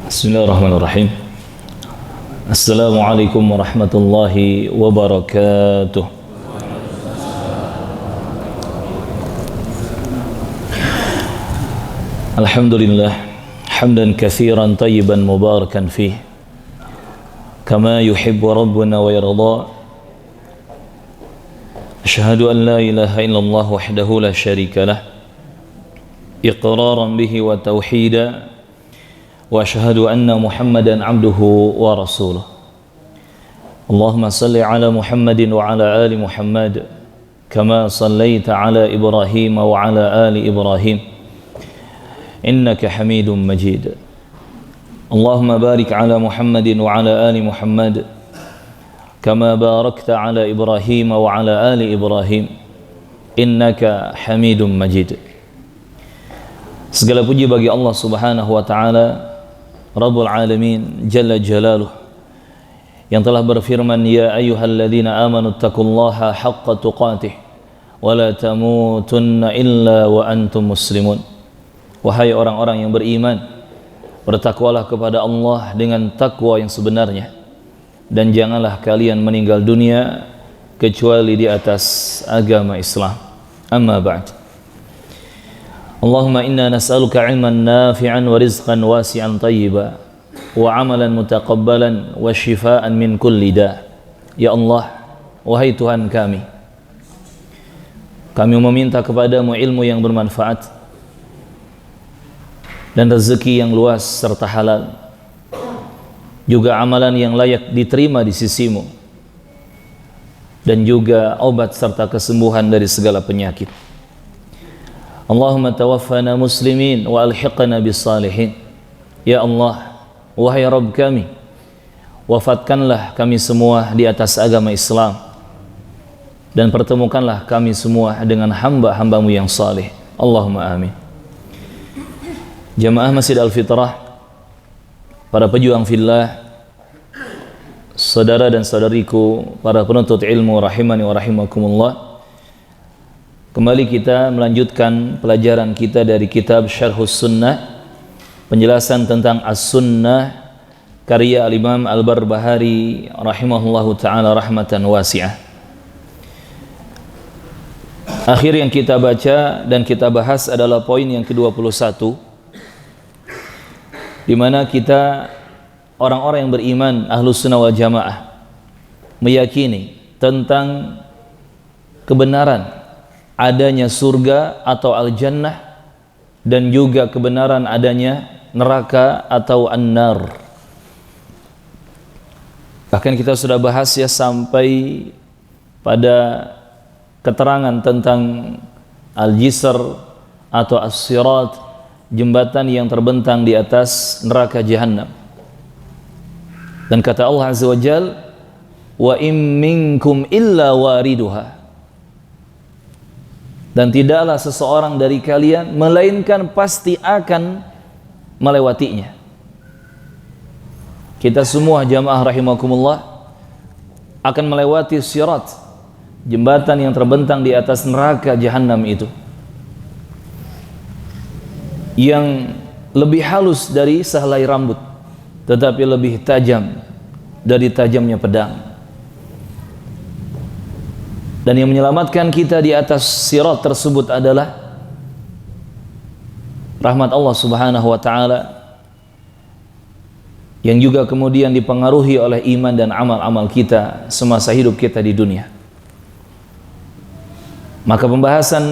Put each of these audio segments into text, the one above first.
Bismillahirrahmanirrahim. Assalamualaikum warahmatullahi wabarakatuh. Alhamdulillah hamdan katsiran tayyiban mubarakan fih kama yuhibbu rabbuna wa yarda. Asyhadu an la ilaha illallah wahdahu la syarika lah iqraran bihi wa tauhida wa asyhadu anna Muhammadan abduhu wa rasuluh. Allahumma salli ala Muhammadin wa ala ali Muhammad kama sallaita ala Ibrahim wa ala ali Ibrahim innaka Hamidum Majid. Allahumma barik ala Muhammadin wa ala ali Muhammad kama barakta ala Ibrahim wa ala ali Ibrahim innaka Hamidum Majid. Segala puji bagi Allah Subhanahu wa taala Rabbul Alamin Jalla Jalaluh yang telah berfirman, ya ayyuhalladzina amanu taqullaha haqqa tuqatih wa la tamutunna illa wa antum muslimun. Wahai orang-orang yang beriman, bertakwalah kepada Allah dengan takwa yang sebenarnya, dan janganlah kalian meninggal dunia kecuali di atas agama Islam. Amma ba'd. Allahumma inna nas'aluka ilman nafi'an wa rizqan wasi'an tayyiba wa amalan mutaqabbalan wa shifaan min kulli da'. Ya Allah, wahai Tuhan kami meminta kepadamu ilmu yang bermanfaat dan rezeki yang luas serta halal, juga amalan yang layak diterima di sisimu, dan juga obat serta kesembuhan dari segala penyakit. Allahumma tawaffana muslimin wa alhiqna bis salihin. Ya Allah, wahai Rabb kami, wafatkanlah kami semua di atas agama Islam, dan pertemukanlah kami semua dengan hamba-hambamu yang saleh. Allahumma amin. Jamaah Masjid Al-Fitrah, para pejuang fillah, saudara dan saudariku, para penuntut ilmu rahimani wa rahimakumullah. Kembali kita melanjutkan pelajaran kita dari kitab Syarhus Sunnah, penjelasan tentang As-Sunnah, karya Al-Imam Al-Barbahari rahimahullahu ta'ala rahmatan wasi'ah. Akhir yang kita baca dan kita bahas adalah poin yang ke-21, di mana kita orang-orang yang beriman Ahlus Sunnah wal Jamaah meyakini tentang kebenaran adanya surga atau al-jannah, dan juga kebenaran adanya neraka atau an-nar. Bahkan kita sudah bahas ya sampai pada keterangan tentang al-jisr atau as-sirat, jembatan yang terbentang di atas neraka jahannam. Dan kata Allah Azza wa Jal, wa in minkum illa wariduha, dan tidaklah seseorang dari kalian melainkan pasti akan melewatinya. Kita semua jamaah rahimakumullah akan melewati sirat, jembatan yang terbentang di atas neraka jahannam itu, yang lebih halus dari sehelai rambut, tetapi lebih tajam dari tajamnya pedang. Dan yang menyelamatkan kita di atas sirat tersebut adalah rahmat Allah Subhanahu wa ta'ala, yang juga kemudian dipengaruhi oleh iman dan amal-amal kita semasa hidup kita di dunia. Maka pembahasan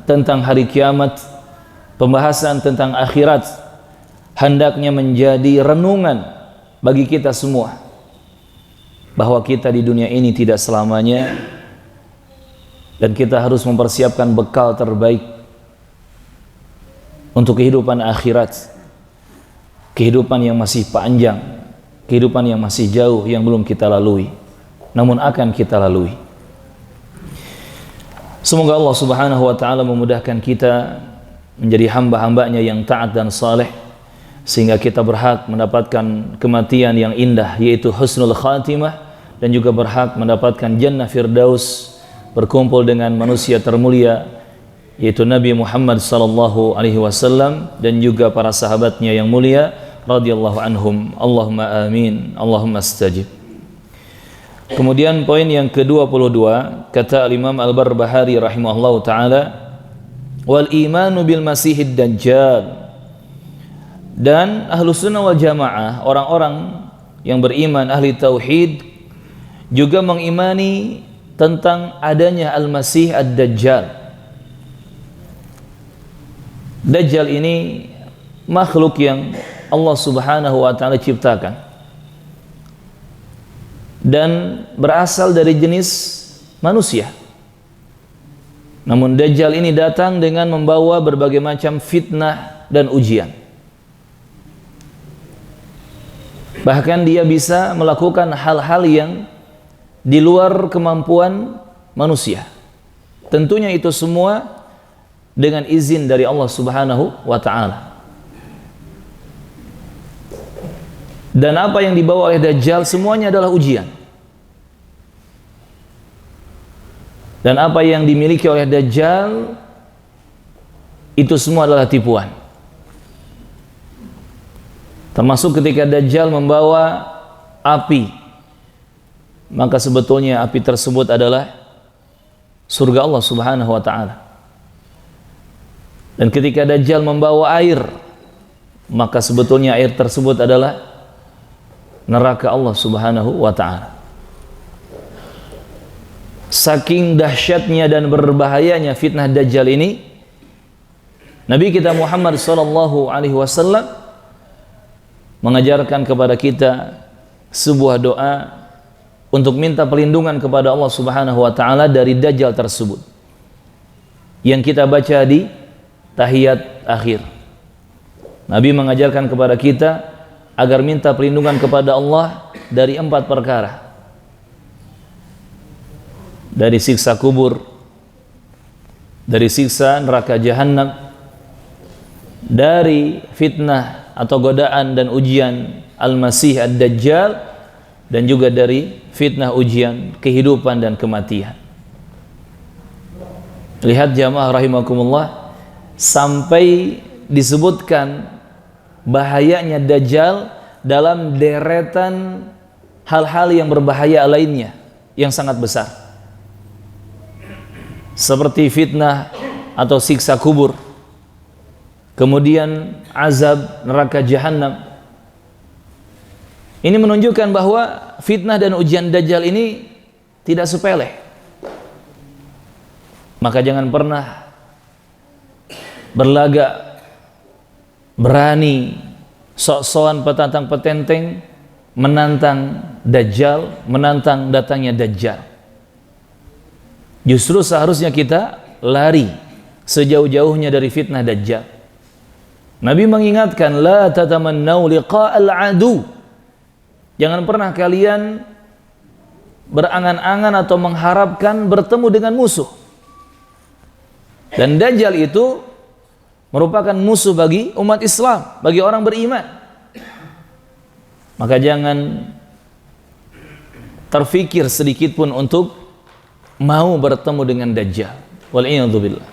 tentang hari kiamat, pembahasan tentang akhirat hendaknya menjadi renungan bagi kita semua, bahwa kita di dunia ini tidak selamanya, dan kita harus mempersiapkan bekal terbaik untuk kehidupan akhirat, kehidupan yang masih panjang, kehidupan yang masih jauh, yang belum kita lalui, namun akan kita lalui. Semoga Allah Subhanahu wa ta'ala memudahkan kita menjadi hamba-hambanya yang taat dan saleh, sehingga kita berhak mendapatkan kematian yang indah, yaitu husnul khatimah, dan juga berhak mendapatkan jannah firdaus, berkumpul dengan manusia termulia, yaitu Nabi Muhammad sallallahu alaihi wasallam, dan juga para sahabatnya yang mulia radhiyallahu anhum. Allahumma amin, Allahumma astajib. Kemudian poin yang ke-22, kata Imam Al-Barbahari rahimahullahu taala, wal imanu bil masihid dajjal. Dan Ahlus Sunnah wal Jamaah, orang-orang yang beriman ahli tauhid, juga mengimani tentang adanya Al-Masih Ad-Dajjal. Dajjal ini makhluk yang Allah Subhanahu wa taala ciptakan dan berasal dari jenis manusia. Namun Dajjal ini datang dengan membawa berbagai macam fitnah dan ujian. Bahkan dia bisa melakukan hal-hal yang di luar kemampuan manusia. Tentunya itu semua dengan izin dari Allah Subhanahu wa taala. Dan apa yang dibawa oleh Dajjal semuanya adalah ujian. Dan apa yang dimiliki oleh Dajjal itu semua adalah tipuan. Termasuk ketika Dajjal membawa api, maka sebetulnya api tersebut adalah surga Allah Subhanahu wa taala. Dan ketika Dajjal membawa air, maka sebetulnya air tersebut adalah neraka Allah Subhanahu wa taala. Saking dahsyatnya dan berbahayanya fitnah Dajjal ini, Nabi kita Muhammad sallallahu alaihi wasallam mengajarkan kepada kita sebuah doa untuk minta perlindungan kepada Allah Subhanahu wa taala dari Dajjal tersebut, yang kita baca di tahiyat akhir. Nabi mengajarkan kepada kita agar minta perlindungan kepada Allah dari 4 perkara. Dari siksa kubur, dari siksa neraka jahanam, dari fitnah atau godaan dan ujian Al-Masih Ad-Dajjal, dan juga dari fitnah ujian kehidupan dan kematian. Lihat jamaah rahimakumullah, sampai disebutkan bahayanya Dajjal dalam deretan hal-hal yang berbahaya lainnya yang sangat besar, seperti fitnah atau siksa kubur, kemudian azab neraka jahanam. Ini menunjukkan bahwa fitnah dan ujian Dajjal ini tidak sepele. Maka jangan pernah berlagak berani sok-sokan petantang petenteng menantang Dajjal, menantang datangnya Dajjal. Justru seharusnya kita lari sejauh-jauhnya dari fitnah Dajjal. Nabi mengingatkan, la tatamannau liqa'al adu. Jangan pernah kalian berangan-angan atau mengharapkan bertemu dengan musuh. Dan Dajjal itu merupakan musuh bagi umat Islam, bagi orang beriman. Maka jangan terfikir sedikit pun untuk mau bertemu dengan Dajjal. Wal'iyadzubillah.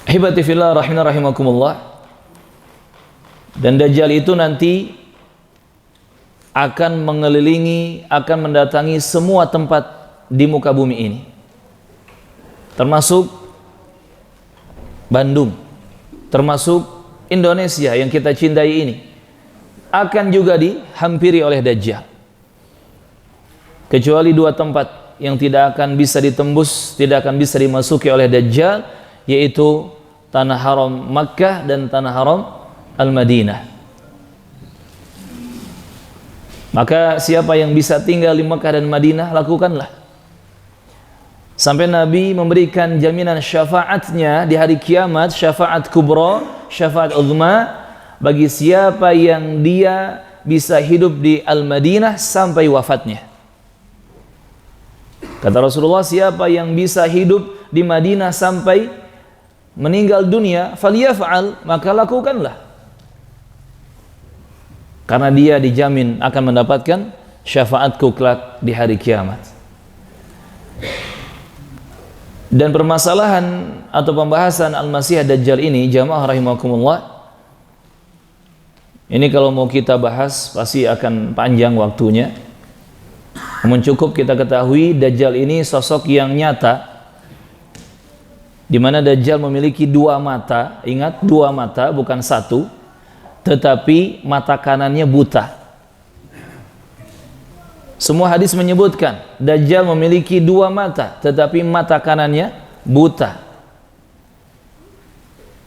Ahibati fillah rahimana rahimakumullah. Dan Dajjal itu nanti akan mengelilingi, akan mendatangi semua tempat di muka bumi ini, termasuk Bandung, termasuk Indonesia yang kita cintai ini, akan juga dihampiri oleh Dajjal. Kecuali 2 tempat yang tidak akan bisa ditembus, tidak akan bisa dimasuki oleh Dajjal, yaitu tanah haram Makkah dan tanah haram Al-Madinah. Maka siapa yang bisa tinggal di Makkah dan Madinah, lakukanlah. Sampai Nabi memberikan jaminan syafaatnya di hari kiamat, syafaat kubra, syafaat uzma, bagi siapa yang dia bisa hidup di Al-Madinah sampai wafatnya. Kata Rasulullah, siapa yang bisa hidup di Madinah sampai meninggal dunia, falyaf'al, maka lakukanlah. Karena dia dijamin akan mendapatkan syafaatku kelak di hari kiamat. Dan permasalahan atau pembahasan Al-Masih Ad-Dajjal ini, jamaah rahimakumullah, Ini kalau mau kita bahas pasti akan panjang waktunya. Namun cukup kita ketahui Dajjal ini sosok yang nyata, di mana Dajjal memiliki dua mata. Ingat, dua mata, bukan satu, tetapi mata kanannya buta. Semua hadis menyebutkan Dajjal memiliki dua mata, tetapi mata kanannya buta.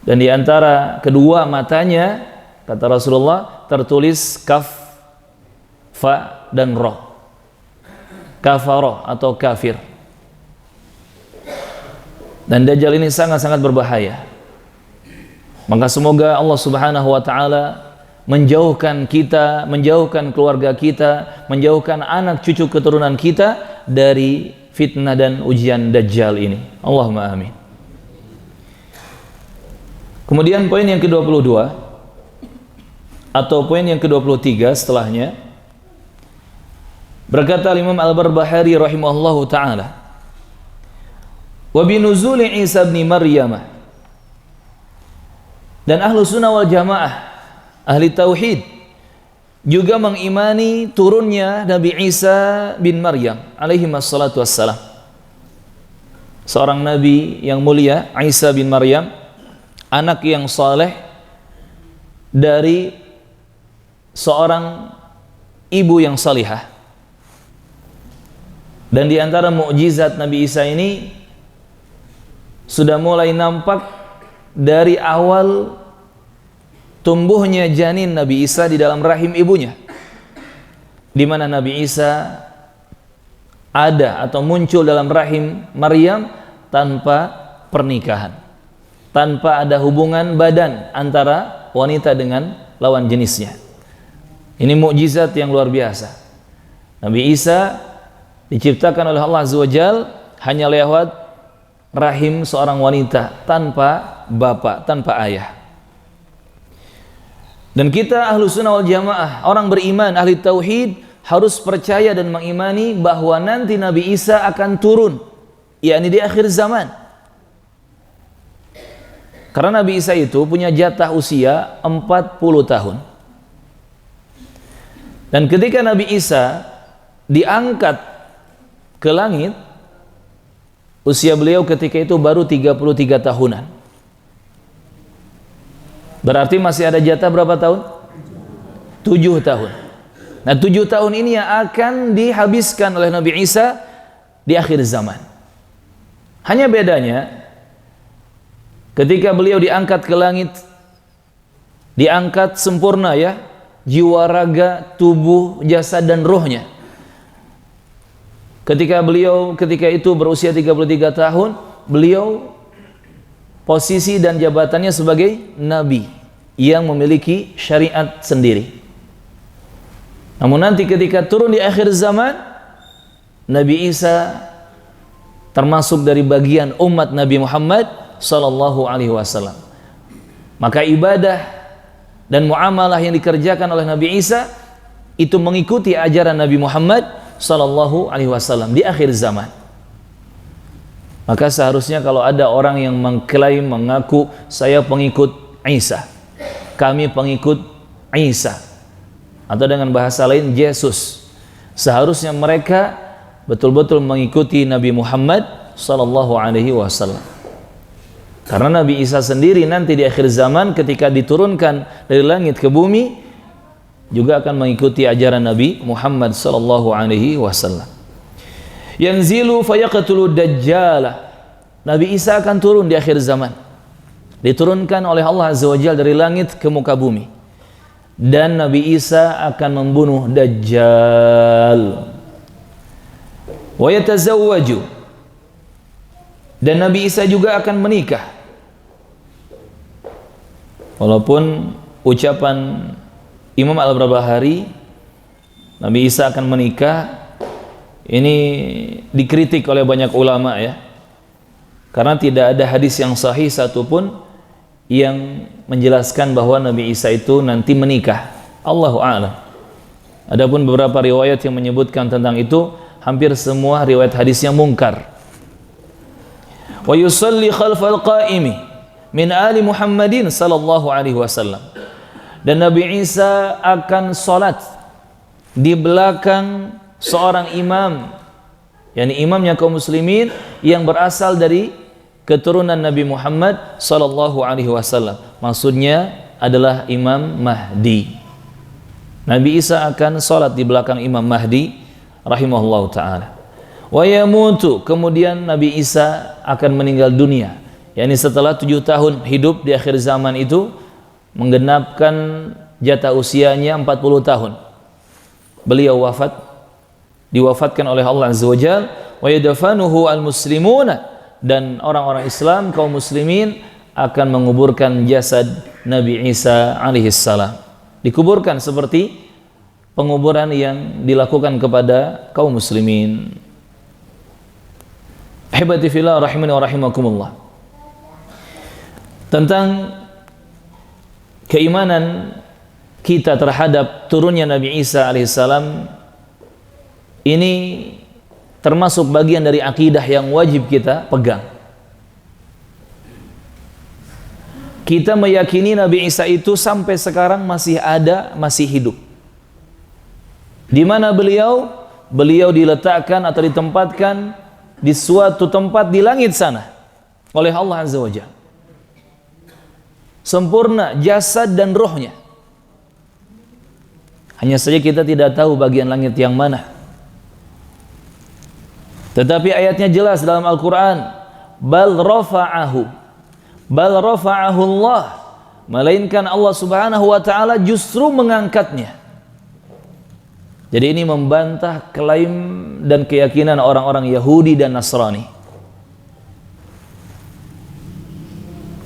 Dan di antara kedua matanya, kata Rasulullah, tertulis kaf, fa, dan ro. Kafaroh atau kafir. Dan Dajjal ini sangat-sangat berbahaya. Maka semoga Allah Subhanahu wa ta'ala menjauhkan kita, menjauhkan keluarga kita, menjauhkan anak cucu keturunan kita dari fitnah dan ujian Dajjal ini. Allahumma amin. Kemudian poin yang ke-22 atau poin yang ke-23 setelahnya, berkata Imam Al-Barbahari rahimahullahu ta'ala, wa binuzuli Isa bin Maryam, dan ahlu sunnah wal jamaah, ahli tauhid, juga mengimani turunnya Nabi Isa bin Maryam alaihi wassalatu wassalam, seorang nabi yang mulia. Isa bin Maryam, anak yang saleh dari seorang ibu yang salihah. Dan di antara mukjizat Nabi Isa ini sudah mulai nampak dari awal tumbuhnya janin Nabi Isa di dalam rahim ibunya, di mana Nabi Isa ada atau muncul dalam rahim Maryam tanpa pernikahan, tanpa ada hubungan badan antara wanita dengan lawan jenisnya. Ini mukjizat yang luar biasa. Nabi Isa diciptakan oleh Allah Azza wa Jalla hanya lewat rahim seorang wanita, tanpa bapak, tanpa ayah. Dan kita ahlu sunnah wal jamaah, orang beriman, ahli tauhid, harus percaya dan mengimani bahwa nanti Nabi Isa akan turun, yakni di akhir zaman. Karena Nabi Isa itu punya jatah usia 40 tahun. Dan ketika Nabi Isa diangkat ke langit, usia beliau ketika itu baru 33 tahunan. Berarti masih ada jatah berapa tahun? 7 tahun. Nah, 7 tahun ini yang akan dihabiskan oleh Nabi Isa di akhir zaman. Hanya bedanya, ketika beliau diangkat ke langit, diangkat sempurna ya, jiwa, raga, tubuh, jasad dan rohnya. Ketika itu berusia 33 tahun, beliau posisi dan jabatannya sebagai nabi yang memiliki syariat sendiri. Namun nanti ketika turun di akhir zaman, Nabi Isa termasuk dari bagian umat Nabi Muhammad sallallahu alaihi wasallam. Maka ibadah dan muamalah yang dikerjakan oleh Nabi Isa itu mengikuti ajaran Nabi Muhammad sallallahu alaihi wasallam di akhir zaman. Maka seharusnya kalau ada orang yang mengklaim, mengaku saya pengikut Isa, kami pengikut Isa, atau dengan bahasa lain Yesus, seharusnya mereka betul-betul mengikuti Nabi Muhammad sallallahu alaihi wasallam. Karena Nabi Isa sendiri nanti di akhir zaman ketika diturunkan dari langit ke bumi juga akan mengikuti ajaran Nabi Muhammad sallallahu alaihi wasallam. Yanzilu fayaqtulu dajjal. Nabi Isa akan turun di akhir zaman. Diturunkan oleh Allah Azza wa Jalla dari langit ke muka bumi. Dan Nabi Isa akan membunuh Dajjal. Wa yatazawwaju. Dan Nabi Isa juga akan menikah. Walaupun ucapan Imam Al-Barbahari Nabi Isa akan menikah ini dikritik oleh banyak ulama ya, karena tidak ada hadis yang sahih satupun yang menjelaskan bahwa Nabi Isa itu nanti menikah. Allahu a'lam. Adapun beberapa riwayat yang menyebutkan tentang itu, hampir semua riwayat hadisnya mungkar. Wa yusalli khalfal qa'imi min ali Muhammadin sallallahu alaihi wasallam. Dan Nabi Isa akan salat di belakang seorang imam, yakni imamnya kaum muslimin yang berasal dari keturunan Nabi Muhammad sallallahu alaihi wasallam. Maksudnya adalah Imam Mahdi. Nabi Isa akan salat di belakang Imam Mahdi rahimahullahu taala. Wa yamutu, kemudian Nabi Isa akan meninggal dunia, yakni setelah 7 tahun hidup di akhir zaman itu, menggenapkan jatah usianya 40 tahun. Beliau wafat, diwafatkan oleh Allah Azza wa Jalla. Wa yadfanuhu al-muslimuna, dan orang-orang Islam kaum muslimin akan menguburkan jasad Nabi Isa alaihi salam. Dikuburkan seperti penguburan yang dilakukan kepada kaum muslimin. Ahibati fillah rahimani wa rahimakumullah. Tentang keimanan kita terhadap turunnya Nabi Isa alaihissalam, ini termasuk bagian dari akidah yang wajib kita pegang. Kita meyakini Nabi Isa itu sampai sekarang masih ada, masih hidup. Di mana beliau diletakkan atau ditempatkan di suatu tempat di langit sana oleh Allah Azza wa Jalla. Sempurna jasad dan rohnya. Hanya saja kita tidak tahu bagian langit yang mana. Tetapi ayatnya jelas dalam Al-Quran, bal rafa'ahu Allah, melainkan Allah subhanahu wa ta'ala justru mengangkatnya. Jadi ini membantah klaim dan keyakinan orang-orang Yahudi dan Nasrani.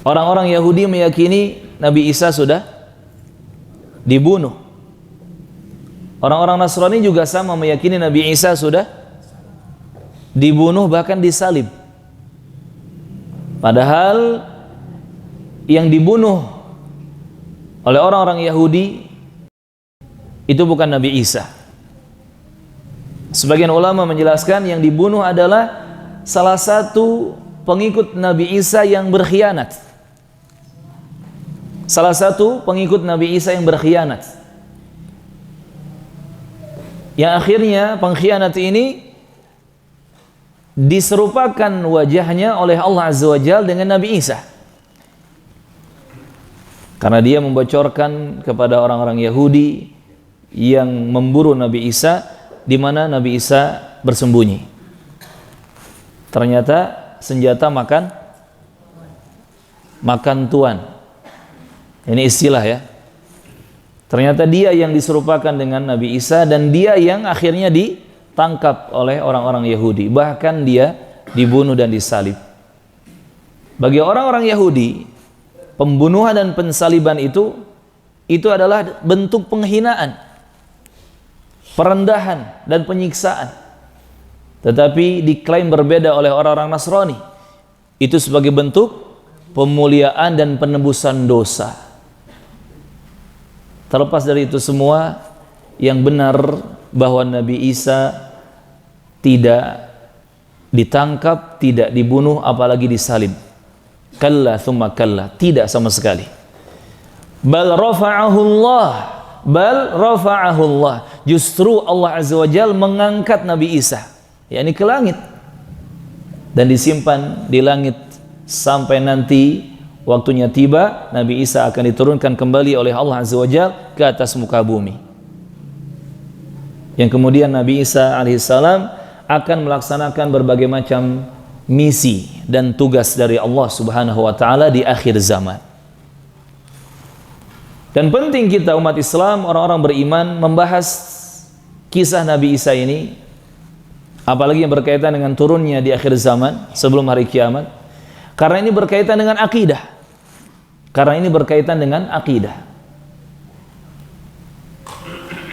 Orang-orang Yahudi meyakini Nabi Isa sudah dibunuh. Orang-orang Nasrani juga sama, meyakini Nabi Isa sudah dibunuh, bahkan disalib. Padahal yang dibunuh oleh orang-orang Yahudi itu bukan Nabi Isa. Sebagian ulama menjelaskan yang dibunuh adalah salah satu pengikut Nabi Isa yang berkhianat. Salah satu pengikut Nabi Isa yang berkhianat, yang akhirnya pengkhianat ini diserupakan wajahnya oleh Allah Azza wa Jalla dengan Nabi Isa, karena dia membocorkan kepada orang-orang Yahudi yang memburu Nabi Isa di mana Nabi Isa bersembunyi. Ternyata senjata makan tuan. Ini istilah ya. Ternyata dia yang diserupakan dengan Nabi Isa, dan dia yang akhirnya ditangkap oleh orang-orang Yahudi. Bahkan dia dibunuh dan disalib. Bagi orang-orang Yahudi, pembunuhan dan pensaliban itu adalah bentuk penghinaan, perendahan dan penyiksaan. Tetapi diklaim berbeda oleh orang-orang Nasrani. Itu sebagai bentuk pemuliaan dan penebusan dosa. Terlepas dari itu semua, yang benar bahwa Nabi Isa tidak ditangkap, tidak dibunuh, apalagi disalib. Kalla thumma kalla, tidak sama sekali. Bal rafa'ahu Allah, justru Allah Azza wa Jalla mengangkat Nabi Isa, yakni ke langit, dan disimpan di langit sampai nanti waktunya tiba, Nabi Isa akan diturunkan kembali oleh Allah Azza wa Jalla ke atas muka bumi. Yang kemudian Nabi Isa alaihissalam akan melaksanakan berbagai macam misi dan tugas dari Allah Subhanahu wa taala di akhir zaman. Dan penting kita umat Islam, orang-orang beriman, membahas kisah Nabi Isa ini, apalagi yang berkaitan dengan turunnya di akhir zaman sebelum hari kiamat, karena ini berkaitan dengan akidah.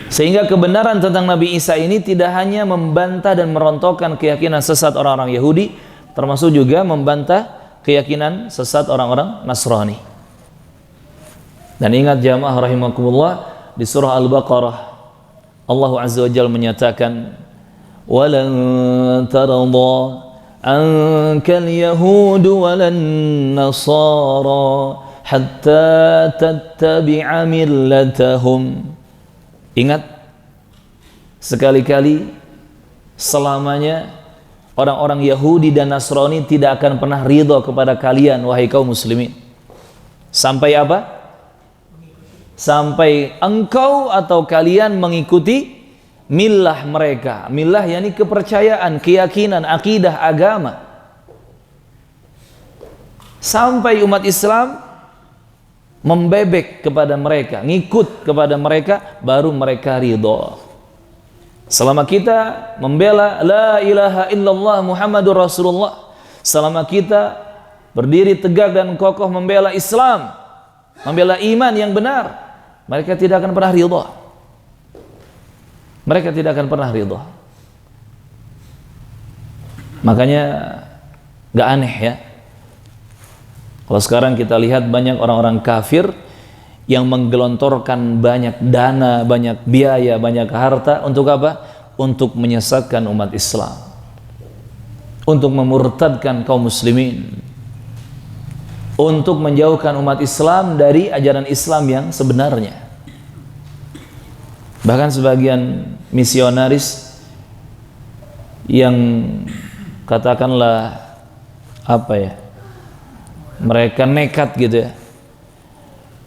Sehingga kebenaran tentang Nabi Isa ini tidak hanya membantah dan merontokkan keyakinan sesat orang-orang Yahudi, termasuk juga membantah keyakinan sesat orang-orang Nasrani. Dan ingat jamaah rahimakumullah, di surah Al-Baqarah Allah Azza wa Jalla menyatakan, "Walan taradha ankal yahudu walan nasara hatta tattabi'a millatahum. Ingat, sekali-kali selamanya orang-orang Yahudi dan Nasrani tidak akan pernah ridho kepada kalian, wahai kaum muslimin. Sampai apa? Sampai engkau atau kalian mengikuti millah mereka. Millah yakni kepercayaan, keyakinan, akidah, agama. Sampai umat Islam membebek kepada mereka, ngikut kepada mereka, baru mereka ridho. Selama kita membela la ilaha illallah Muhammadur Rasulullah, selama kita berdiri tegak dan kokoh membela Islam, membela iman yang benar, mereka tidak akan pernah ridho. Mereka tidak akan pernah ridho. Makanya gak aneh ya, kalau sekarang kita lihat banyak orang-orang kafir yang menggelontorkan banyak dana, banyak biaya, banyak harta untuk apa? Untuk menyesatkan umat Islam, untuk memurtadkan kaum muslimin, untuk menjauhkan umat Islam dari ajaran Islam yang sebenarnya. Bahkan sebagian misionaris yang katakanlah apa ya, mereka nekat gitu ya,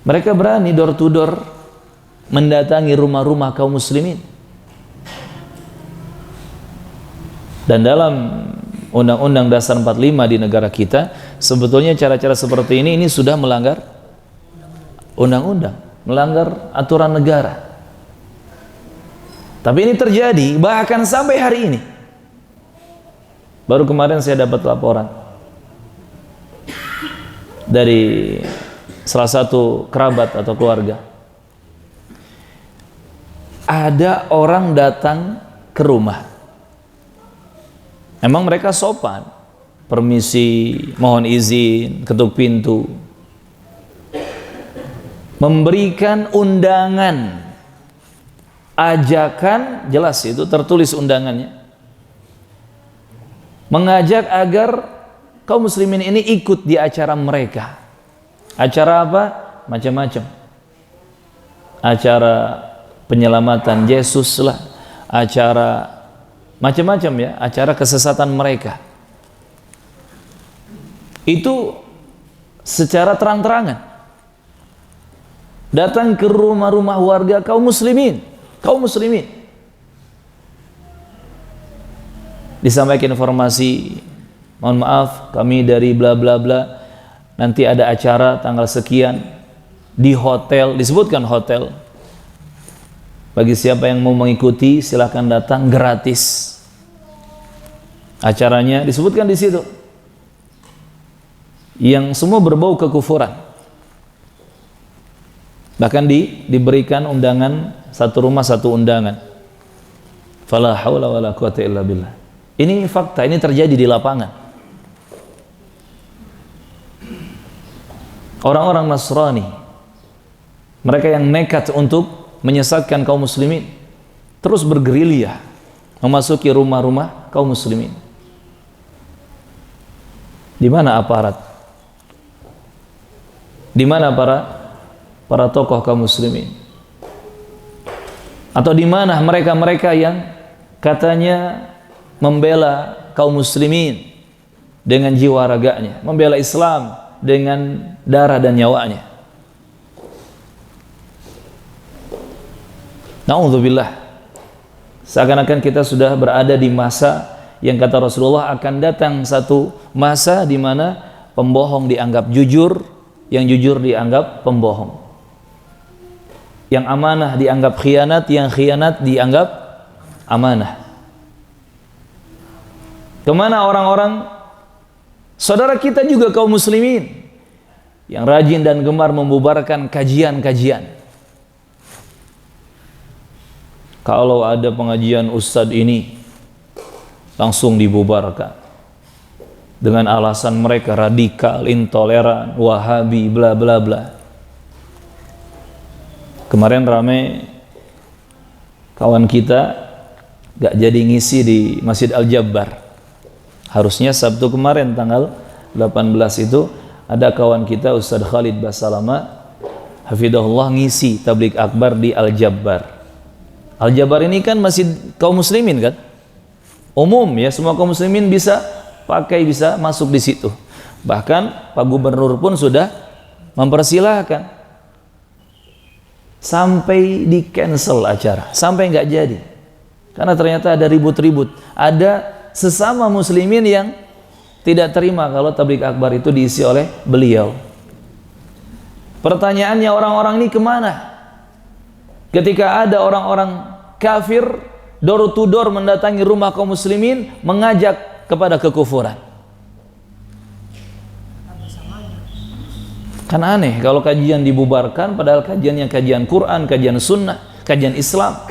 mereka berani door to door mendatangi rumah-rumah kaum muslimin. Dan dalam Undang-Undang Dasar 45 di negara kita, sebetulnya cara-cara seperti ini sudah melanggar undang-undang, melanggar aturan negara. Tapi ini terjadi bahkan sampai hari ini. Baru kemarin saya dapat laporan dari salah satu kerabat atau keluarga. Ada orang datang ke rumah. Emang mereka sopan, permisi, mohon izin, ketuk pintu, memberikan undangan, ajakan, jelas itu tertulis undangannya, mengajak agar kaum muslimin ini ikut di acara mereka. Acara apa? Macam-macam. Acara penyelamatan Yesus lah, acara macam-macam ya, acara kesesatan mereka. Itu secara terang-terangan datang ke rumah-rumah warga kaum muslimin. Disampaikan informasi, mohon maaf kami dari bla bla bla, nanti ada acara tanggal sekian di hotel, disebutkan hotel. Bagi siapa yang mau mengikuti silahkan datang gratis. Acaranya disebutkan di situ, yang semua berbau kekufuran. Bahkan diberikan undangan, satu rumah satu undangan. Fala haula wala quwata illa billah. Ini fakta, ini terjadi di lapangan. Orang-orang Nasrani, mereka yang nekat untuk menyesatkan kaum muslimin, terus bergerilya memasuki rumah-rumah kaum muslimin. Di mana aparat? Di mana para tokoh kaum muslimin? Atau di mana mereka-mereka yang katanya membela kaum muslimin dengan jiwa raganya, membela Islam dengan darah dan nyawanya? Na'udzubillah. Seakan-akan kita sudah berada di masa yang kata Rasulullah akan datang satu masa di mana pembohong dianggap jujur, yang jujur dianggap pembohong, yang amanah dianggap khianat, yang khianat dianggap amanah. Kemana orang-orang saudara kita juga kaum muslimin yang rajin dan gemar membubarkan kajian-kajian? Kalau ada pengajian ustadz ini langsung dibubarkan dengan alasan mereka radikal, intoleran, wahabi, bla bla bla. Kemarin rame kawan kita gak jadi ngisi di Masjid Al-Jabbar. Harusnya Sabtu kemarin tanggal 18 itu ada kawan kita Ustadz Khalid Basalama hafidhahullah ngisi tabligh akbar di Al-Jabbar. Al-Jabbar ini kan masih kaum muslimin kan? Umum ya, semua kaum muslimin bisa pakai, bisa masuk di situ. Bahkan Pak Gubernur pun sudah mempersilahkan. Sampai di cancel acara, sampai nggak jadi. Karena ternyata ada ribut-ribut. Ada sesama muslimin yang tidak terima kalau tabligh akbar itu diisi oleh beliau. Pertanyaannya, orang-orang ini kemana? Ketika ada orang-orang kafir door to door mendatangi rumah kaum muslimin mengajak kepada kekufuran. Kan aneh kalau kajian dibubarkan padahal kajiannya kajian Quran, kajian sunnah, kajian Islam.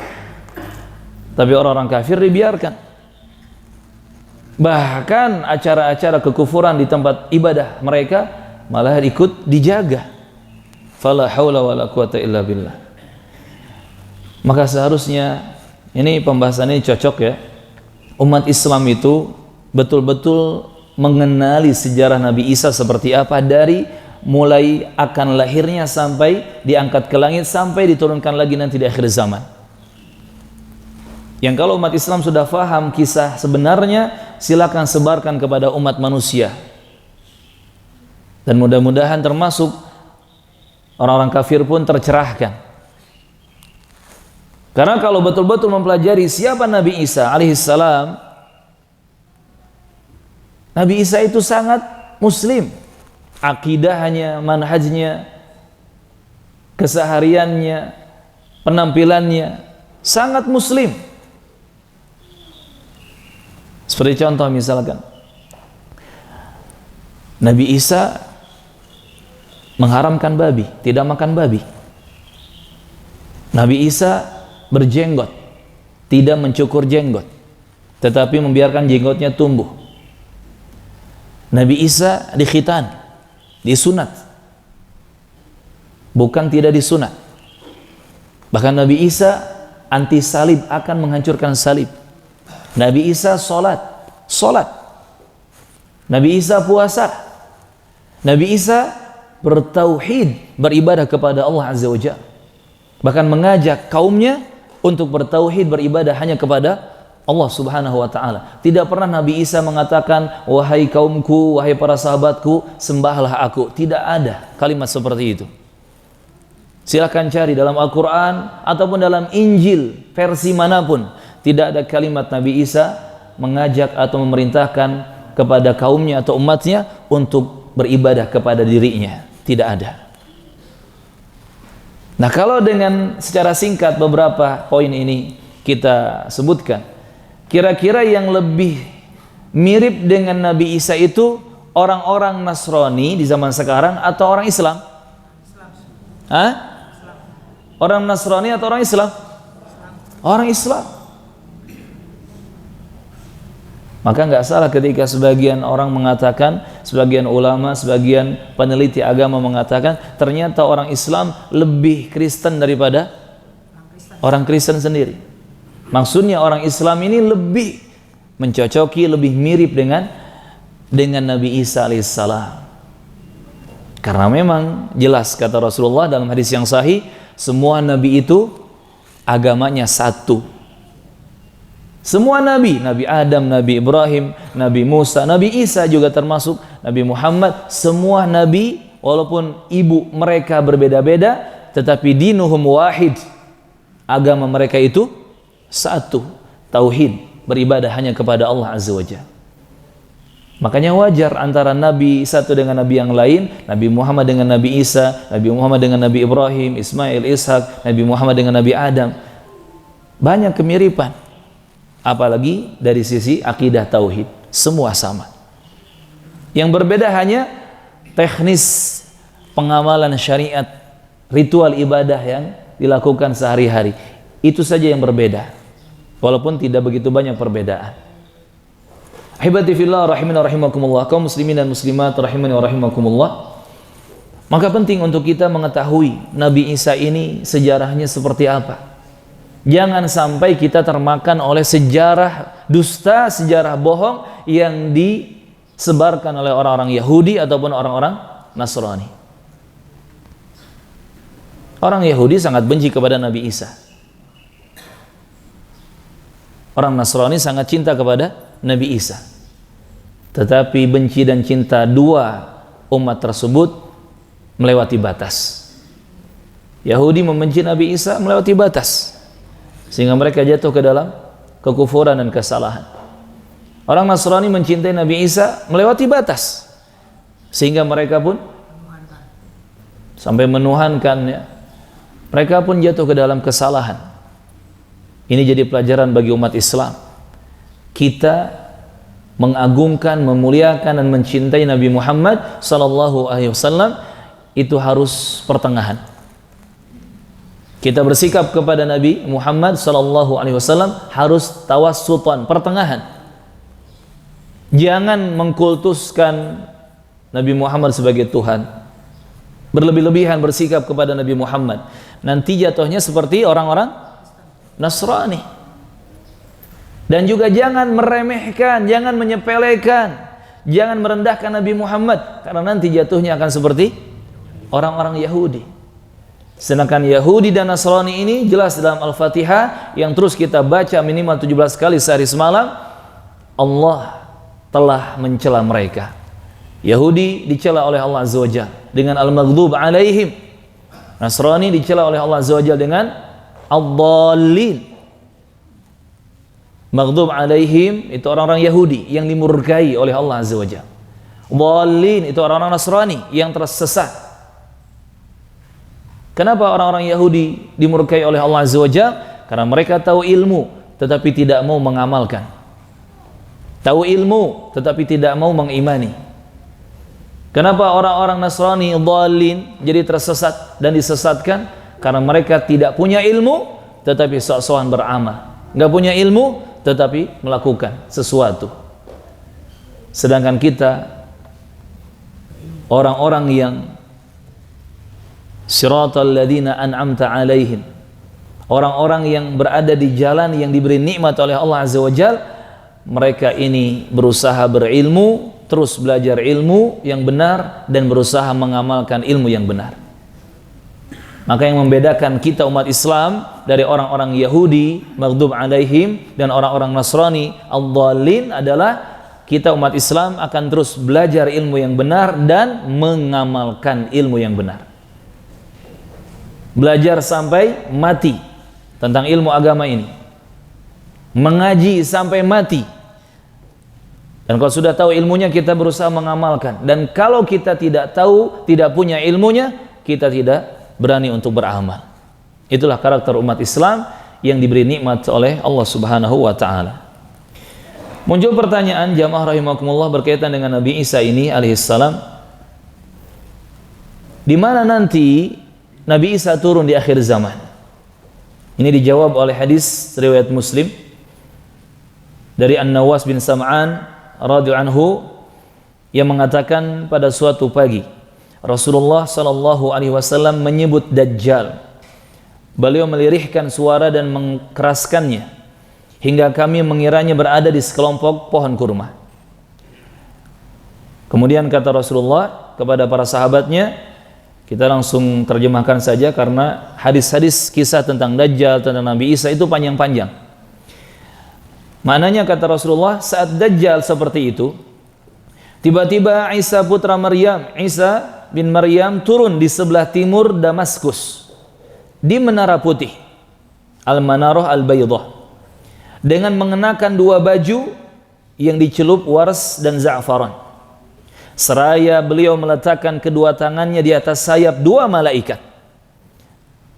Tapi orang-orang kafir dibiarkan. Bahkan acara-acara kekufuran di tempat ibadah mereka malah ikut dijaga. Fala haula wala quwata illa billah. Maka seharusnya ini pembahasan ini cocok ya. Umat Islam itu betul-betul mengenali sejarah Nabi Isa seperti apa, dari mulai akan lahirnya sampai diangkat ke langit sampai diturunkan lagi nanti di akhir zaman. Yang kalau umat Islam sudah faham kisah sebenarnya, silakan sebarkan kepada umat manusia. Dan mudah-mudahan termasuk orang-orang kafir pun tercerahkan. Karena kalau betul-betul mempelajari siapa Nabi Isa alaihissalam, Nabi Isa itu sangat muslim. Akidahnya, manhajnya, kesehariannya, penampilannya sangat muslim. Seperti contoh misalkan Nabi Isa mengharamkan babi, tidak makan babi. Nabi Isa berjenggot, tidak mencukur jenggot, tetapi membiarkan jenggotnya tumbuh. Nabi Isa dikhitan, disunat, bukan tidak disunat. Bahkan Nabi Isa anti salib, akan menghancurkan salib. Nabi Isa sholat. Nabi Isa puasa. Nabi Isa bertauhid, beribadah kepada Allah Azza wa Jalla. Bahkan mengajak kaumnya untuk bertauhid, beribadah hanya kepada Allah Subhanahu wa Ta'ala. Tidak pernah Nabi Isa mengatakan, wahai kaumku, wahai para sahabatku, sembahlah aku. Tidak ada kalimat seperti itu. Silakan cari dalam Al-Quran ataupun dalam Injil versi manapun, tidak ada kalimat Nabi Isa mengajak atau memerintahkan kepada kaumnya atau umatnya untuk beribadah kepada dirinya. Tidak ada. Nah, kalau dengan secara singkat beberapa poin ini kita sebutkan, kira-kira yang lebih mirip dengan Nabi Isa itu orang-orang Nasrani di zaman sekarang atau orang Islam? Hah? Orang Nasrani atau orang Islam? Orang Islam. Maka nggak salah ketika sebagian orang mengatakan, sebagian ulama, sebagian peneliti agama mengatakan, ternyata orang Islam lebih Kristen daripada orang Kristen sendiri. Maksudnya orang Islam ini lebih mencocoki, lebih mirip dengan Nabi Isa alaihissalam. Karena memang jelas kata Rasulullah dalam hadis yang sahih, semua nabi itu agamanya satu. Semua nabi, Nabi Adam, Nabi Ibrahim, Nabi Musa, Nabi Isa juga termasuk, Nabi Muhammad, semua nabi walaupun ibu mereka berbeda-beda, tetapi dinuhum wahid. Agama mereka itu satu, tauhid, beribadah hanya kepada Allah Azza wa Jalla. Makanya wajar antara nabi satu dengan nabi yang lain, Nabi Muhammad dengan Nabi Isa, Nabi Muhammad dengan Nabi Ibrahim, Ismail, Ishak, Nabi Muhammad dengan Nabi Adam. Banyak kemiripan. Apalagi dari sisi akidah tauhid, semua sama. Yang berbeda hanya teknis pengamalan syariat, ritual ibadah yang dilakukan sehari-hari. Itu saja yang berbeda. Walaupun tidak begitu banyak perbedaan. Ahibati fillah rahimani rahimakumullah, kaum muslimin dan muslimat rahimani rahimakumullah. Maka penting untuk kita mengetahui Nabi Isa ini sejarahnya seperti apa. Jangan sampai kita termakan oleh sejarah dusta, sejarah bohong yang disebarkan oleh orang-orang Yahudi ataupun orang-orang Nasrani. Orang Yahudi sangat benci kepada Nabi Isa. Orang Nasrani sangat cinta kepada Nabi Isa. Tetapi benci dan cinta dua umat tersebut melewati batas. Yahudi membenci Nabi Isa melewati batas, sehingga mereka jatuh ke dalam kekufuran dan kesalahan. Orang Nasrani mencintai Nabi Isa melewati batas, sehingga mereka pun sampai menuhankannya. Mereka pun jatuh ke dalam kesalahan. Ini jadi pelajaran bagi umat Islam. Kita mengagungkan, memuliakan dan mencintai Nabi Muhammad sallallahu alaihi wasallam itu harus pertengahan. Kita bersikap kepada Nabi Muhammad sallallahu alaihi wasallam harus tawassutan, pertengahan. Jangan mengkultuskan Nabi Muhammad sebagai Tuhan. Berlebih-lebihan bersikap kepada Nabi Muhammad. Nanti jatuhnya seperti orang-orang Nasrani. Dan juga jangan meremehkan, jangan menyepelekan, jangan merendahkan Nabi Muhammad, karena nanti jatuhnya akan seperti orang-orang Yahudi. Sedangkan Yahudi dan Nasrani ini jelas dalam Al-Fatihah yang terus kita baca minimal 17 kali sehari semalam, Allah telah mencela mereka. Yahudi dicela oleh Allah Azza wa Jalla dengan al-maghdub alaihim. Nasrani dicela oleh Allah Azza wa Jalla dengan ad-dallin. Maghdub alaihim itu orang-orang Yahudi yang dimurkai oleh Allah Azza wa Jalla. Dallin itu orang-orang Nasrani yang tersesat. Kenapa orang-orang Yahudi dimurkai oleh Allah Azza wa Jalla? Karena mereka tahu ilmu tetapi tidak mau mengamalkan. Tahu ilmu tetapi tidak mau mengimani. Kenapa orang-orang Nasrani dhalin jadi tersesat dan disesatkan? Karena mereka tidak punya ilmu tetapi sok-sokan beramal. Enggak punya ilmu tetapi melakukan sesuatu. Sedangkan kita orang-orang yang siratal ladzina an'amta alaihim, orang-orang yang berada di jalan yang diberi nikmat oleh Allah Azza wa Jalla, mereka ini berusaha berilmu, terus belajar ilmu yang benar dan berusaha mengamalkan ilmu yang benar. Maka yang membedakan kita umat Islam dari orang-orang Yahudi maghdub alaihim dan orang-orang Nasrani ad-dallin adalah kita umat Islam akan terus belajar ilmu yang benar dan mengamalkan ilmu yang benar. Belajar sampai mati tentang ilmu agama ini. Mengaji sampai mati. Dan kalau sudah tahu ilmunya kita berusaha mengamalkan. Dan kalau kita tidak tahu, tidak punya ilmunya, kita tidak berani untuk beramal. Itulah karakter umat Islam yang diberi nikmat oleh Allah Subhanahu wa taala. Muncul pertanyaan jamaah rahimakumullah berkaitan dengan Nabi Isa ini alaihissalam. Di mana nanti Nabi Isa turun di akhir zaman? Ini dijawab oleh hadis riwayat Muslim dari An-Nawas bin Sam'an radhiyallahu anhu yang mengatakan pada suatu pagi Rasulullah sallallahu alaihi wasallam menyebut Dajjal. Beliau melirihkan suara dan mengkeraskannya hingga kami mengiranya berada di sekelompok pohon kurma. Kemudian kata Rasulullah kepada para sahabatnya, kita langsung terjemahkan saja karena hadis-hadis kisah tentang Dajjal, tentang Nabi Isa itu panjang-panjang. Maknanya kata Rasulullah, saat Dajjal seperti itu, tiba-tiba Isa putra Maryam, Isa bin Maryam turun di sebelah timur Damaskus di Menara Putih, Al-Manarah Al-Baydah, dengan mengenakan dua baju yang dicelup wars dan za'faran. Seraya beliau meletakkan kedua tangannya di atas sayap dua malaikat.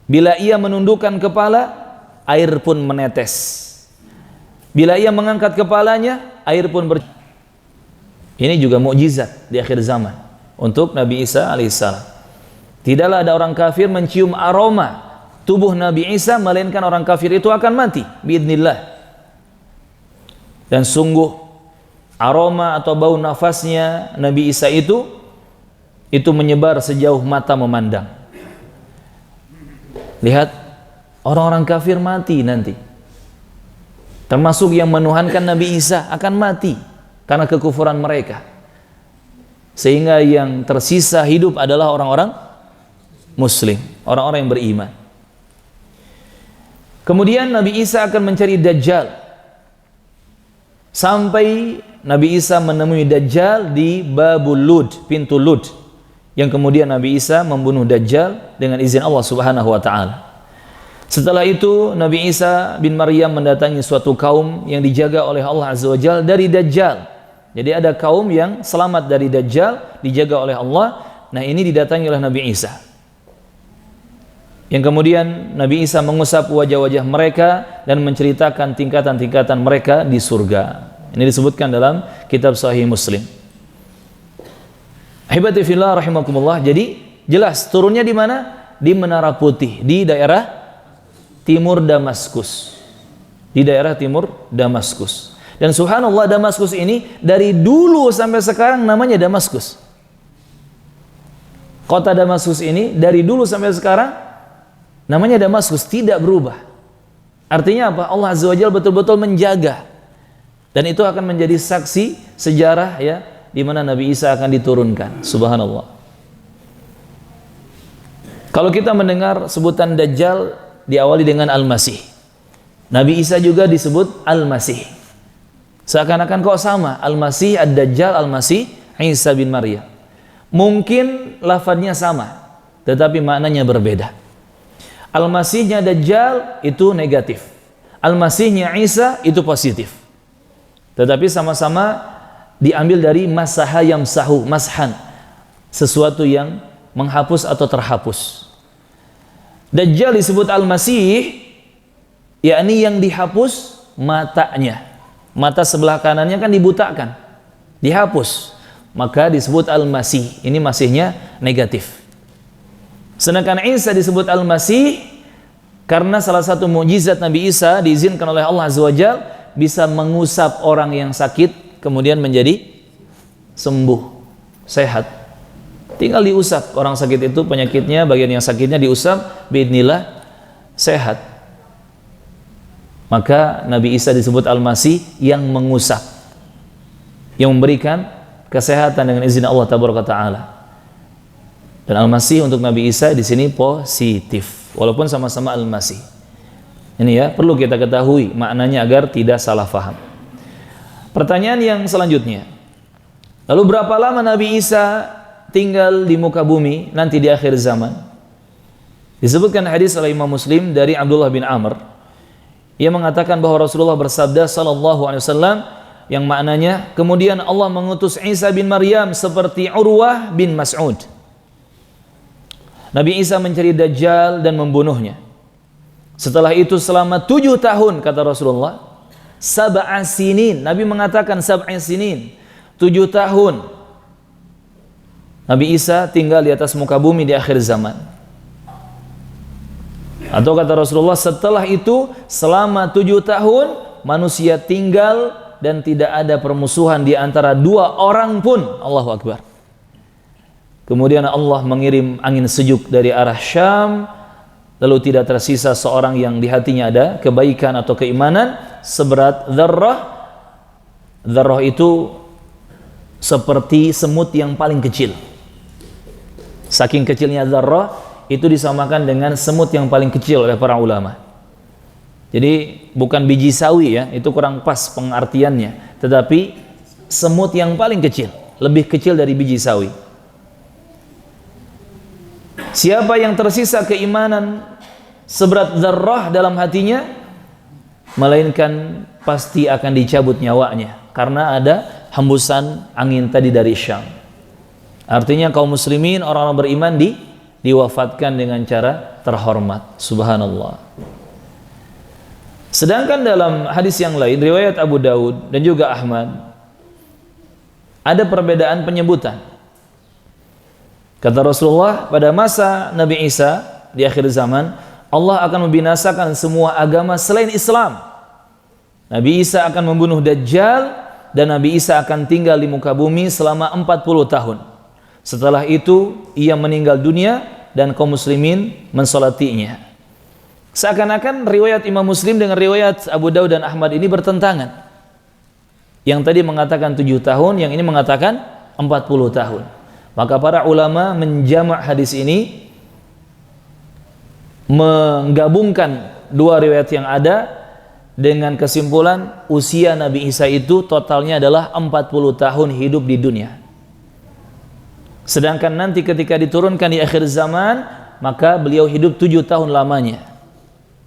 Bila ia menundukkan kepala, air pun menetes. Bila ia mengangkat kepalanya, air pun Ini juga mukjizat di akhir zaman untuk Nabi Isa alaihissalam. Tidaklah ada orang kafir mencium aroma tubuh Nabi Isa, melainkan orang kafir itu akan mati biidznillah. Dan sungguh aroma atau bau nafasnya Nabi Isa itu menyebar sejauh mata memandang. Lihat, orang-orang kafir mati nanti. Termasuk yang menuhankan Nabi Isa akan mati karena kekufuran mereka. Sehingga yang tersisa hidup adalah orang-orang muslim, orang-orang yang beriman. Kemudian Nabi Isa akan mencari Dajjal. Sampai Nabi Isa menemui Dajjal di Babul Lud, pintu Lud, yang kemudian Nabi Isa membunuh Dajjal dengan izin Allah Subhanahu wa taala. Setelah itu Nabi Isa bin Maryam mendatangi suatu kaum yang dijaga oleh Allah Azza wa Jalla dari Dajjal. Jadi ada kaum yang selamat dari Dajjal, dijaga oleh Allah. Nah, ini didatangi oleh Nabi Isa. Yang kemudian Nabi Isa mengusap wajah-wajah mereka dan menceritakan tingkatan-tingkatan mereka di surga. Ini disebutkan dalam kitab Sahih Muslim. Ahibati fillah rahimakumullah. Jadi jelas turunnya di mana? Di Menara Putih, di daerah timur Damaskus. Di daerah timur Damaskus. Dan subhanallah, Damaskus ini dari dulu sampai sekarang namanya Damaskus. Kota Damaskus ini dari dulu sampai sekarang namanya Damaskus, tidak berubah. Artinya apa? Allah Azza wa Jalla betul-betul menjaga. Dan itu akan menjadi saksi sejarah ya, di mana Nabi Isa akan diturunkan. Subhanallah. Kalau kita mendengar sebutan Dajjal diawali dengan Al-Masih. Nabi Isa juga disebut Al-Masih. Seakan-akan kok sama, Al-Masih, Ad-Dajjal, Al-Masih, Isa bin Maryam. Mungkin lafadznya sama, tetapi maknanya berbeda. Al-Masihnya Dajjal itu negatif. Al-Masihnya Isa itu positif. Tetapi sama-sama diambil dari masaha yamsahu, mashan. Sesuatu yang menghapus atau terhapus. Dajjal disebut Al-Masih, yakni yang dihapus matanya. Mata sebelah kanannya kan dibutakan, dihapus. Maka disebut Al-Masih. Ini masihnya negatif. Sedangkan Isa disebut Al-Masih karena salah satu mukjizat Nabi Isa diizinkan oleh Allah Azza wa Jalla bisa mengusap orang yang sakit kemudian menjadi sembuh, sehat. Tinggal diusap orang sakit itu, penyakitnya, bagian yang sakitnya diusap, biidznillah sehat. Maka Nabi Isa disebut Al-Masih yang mengusap, yang memberikan kesehatan dengan izin Allah Tabaraka Ta'ala. Dan Al-Masih untuk Nabi Isa di sini positif, walaupun sama-sama Al-Masih. Ini ya, perlu kita ketahui maknanya agar tidak salah faham. Pertanyaan yang selanjutnya, lalu berapa lama Nabi Isa tinggal di muka bumi nanti di akhir zaman? Disebutkan hadis oleh Imam Muslim dari Abdullah bin Amr. Ia mengatakan bahwa Rasulullah bersabda sallallahu alaihi wasallam yang maknanya, kemudian Allah mengutus Isa bin Maryam seperti Urwah bin Mas'ud. Nabi Isa mencari Dajjal dan membunuhnya. Setelah itu selama 7 tahun, kata Rasulullah, sab'a sinin. Nabi mengatakan sab'a sinin, 7 tahun Nabi Isa tinggal di atas muka bumi di akhir zaman. Atau kata Rasulullah, setelah itu selama 7 tahun manusia tinggal dan tidak ada permusuhan di antara 2 orang pun. Allahu Akbar. Kemudian Allah mengirim angin sejuk dari arah Syam, lalu tidak tersisa seorang yang di hatinya ada kebaikan atau keimanan seberat dzarrah. Dzarrah itu seperti semut yang paling kecil. Saking kecilnya dzarrah itu disamakan dengan semut yang paling kecil oleh para ulama. Jadi bukan biji sawi ya, itu kurang pas pengertiannya, tetapi semut yang paling kecil, lebih kecil dari biji sawi. Siapa yang tersisa keimanan seberat dzarrah dalam hatinya, melainkan pasti akan dicabut nyawanya karena ada hembusan angin tadi dari Syam. Artinya kaum muslimin, orang-orang beriman diwafatkan dengan cara terhormat. Subhanallah. Sedangkan dalam hadis yang lain, riwayat Abu Daud dan juga Ahmad, ada perbedaan penyebutan. Kata Rasulullah, pada masa Nabi Isa di akhir zaman, Allah akan membinasakan semua agama selain Islam. Nabi Isa akan membunuh Dajjal dan Nabi Isa akan tinggal di muka bumi selama 40 tahun. Setelah itu ia meninggal dunia dan kaum muslimin mensolatinya. Seakan-akan riwayat Imam Muslim dengan riwayat Abu Daud dan Ahmad ini bertentangan. Yang tadi mengatakan 7 tahun, yang ini mengatakan 40 tahun. Maka para ulama menjamak hadis ini, menggabungkan dua riwayat yang ada dengan kesimpulan usia Nabi Isa itu totalnya adalah 40 tahun hidup di dunia. Sedangkan nanti ketika diturunkan di akhir zaman, maka beliau hidup 7 tahun lamanya.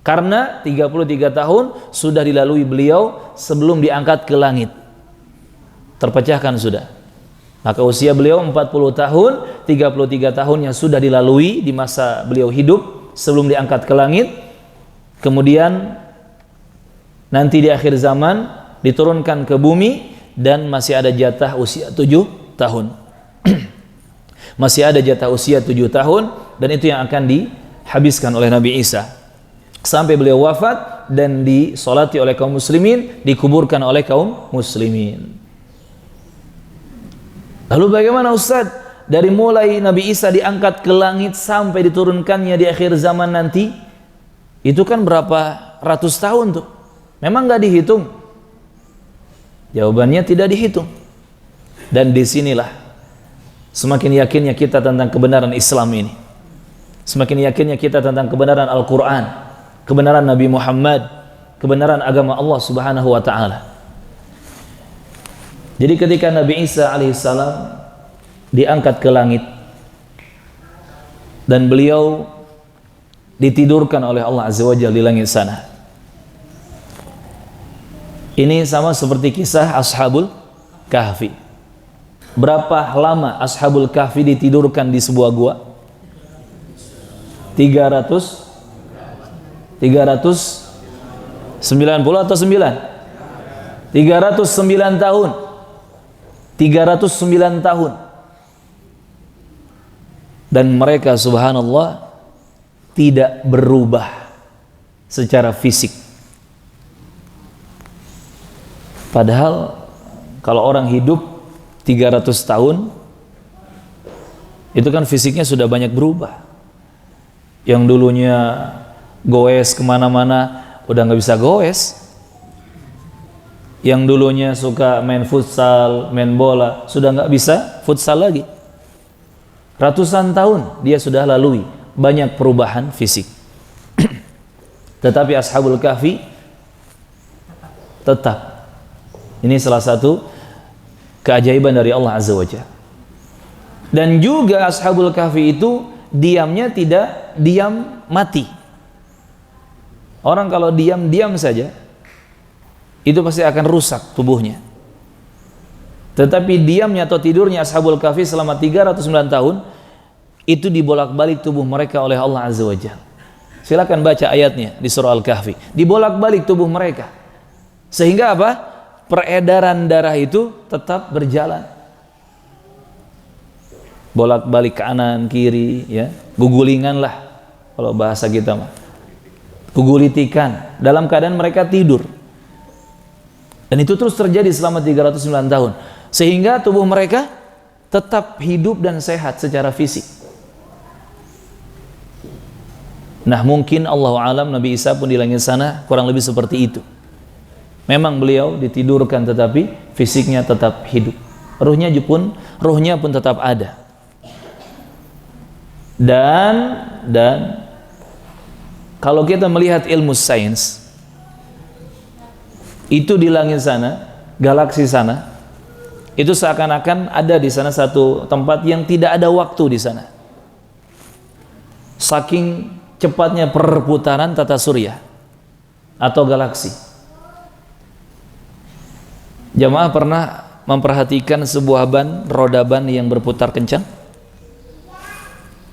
Karena 33 tahun sudah dilalui beliau sebelum diangkat ke langit. Terpecahkan sudah. Maka usia beliau 40 tahun, 33 tahun yang sudah dilalui di masa beliau hidup sebelum diangkat ke langit. Kemudian nanti di akhir zaman diturunkan ke bumi dan masih ada jatah usia 7 tahun. Masih ada jatah usia 7 tahun, dan itu yang akan dihabiskan oleh Nabi Isa sampai beliau wafat dan disolati oleh kaum muslimin, dikuburkan oleh kaum muslimin. Lalu bagaimana Ustaz? Dari mulai Nabi Isa diangkat ke langit sampai diturunkannya di akhir zaman nanti, itu kan berapa ratus tahun tuh? Memang nggak dihitung? Jawabannya tidak dihitung. Dan disinilah semakin yakinnya kita tentang kebenaran Islam ini, semakin yakinnya kita tentang kebenaran Al-Quran, kebenaran Nabi Muhammad, kebenaran agama Allah Subhanahu wa ta'ala. Jadi ketika Nabi Isa alaihissalam diangkat ke langit dan beliau ditidurkan oleh Allah Azza wa Jalla di langit sana, ini sama seperti kisah Ashabul Kahfi. Berapa lama Ashabul Kahfi ditidurkan di sebuah gua? 390 atau 9? 309 tahun. 309 tahun. Dan mereka subhanallah tidak berubah secara fisik. Padahal kalau orang hidup 300 tahun itu kan fisiknya sudah banyak berubah. Yang dulunya goes kemana-mana udah nggak bisa goes. Yang dulunya suka main futsal, main bola, sudah nggak bisa futsal lagi. Ratusan tahun dia sudah lalui banyak perubahan fisik. Tetapi Ashabul Kahfi tetap, ini salah satu keajaiban dari Allah Azza wa Jalla. Dan juga Ashabul Kahfi itu diamnya tidak diam mati. Orang kalau diam saja itu pasti akan rusak tubuhnya. Tetapi diamnya atau tidurnya Ashabul Kahfi selama 309 tahun itu dibolak-balik tubuh mereka oleh Allah Azza wa Jalla. Silakan baca ayatnya di surah Al-Kahfi. Dibolak-balik tubuh mereka. Sehingga apa? Peredaran darah itu tetap berjalan, bolak-balik kanan kiri, ya, gugulingan lah kalau bahasa kita mah, gugulitikan dalam keadaan mereka tidur. Dan itu terus terjadi selama 309 tahun, sehingga tubuh mereka tetap hidup dan sehat secara fisik. Nah mungkin Allahu alam Nabi Isa pun di langit sana kurang lebih seperti itu. Memang beliau ditidurkan tetapi fisiknya tetap hidup. Ruhnya pun tetap ada. Dan kalau kita melihat ilmu sains, itu di langit sana, galaksi sana, itu seakan-akan ada di sana satu tempat yang tidak ada waktu di sana. Saking cepatnya perputaran tata surya atau galaksi. Jamaah pernah memperhatikan sebuah roda ban yang berputar kencang?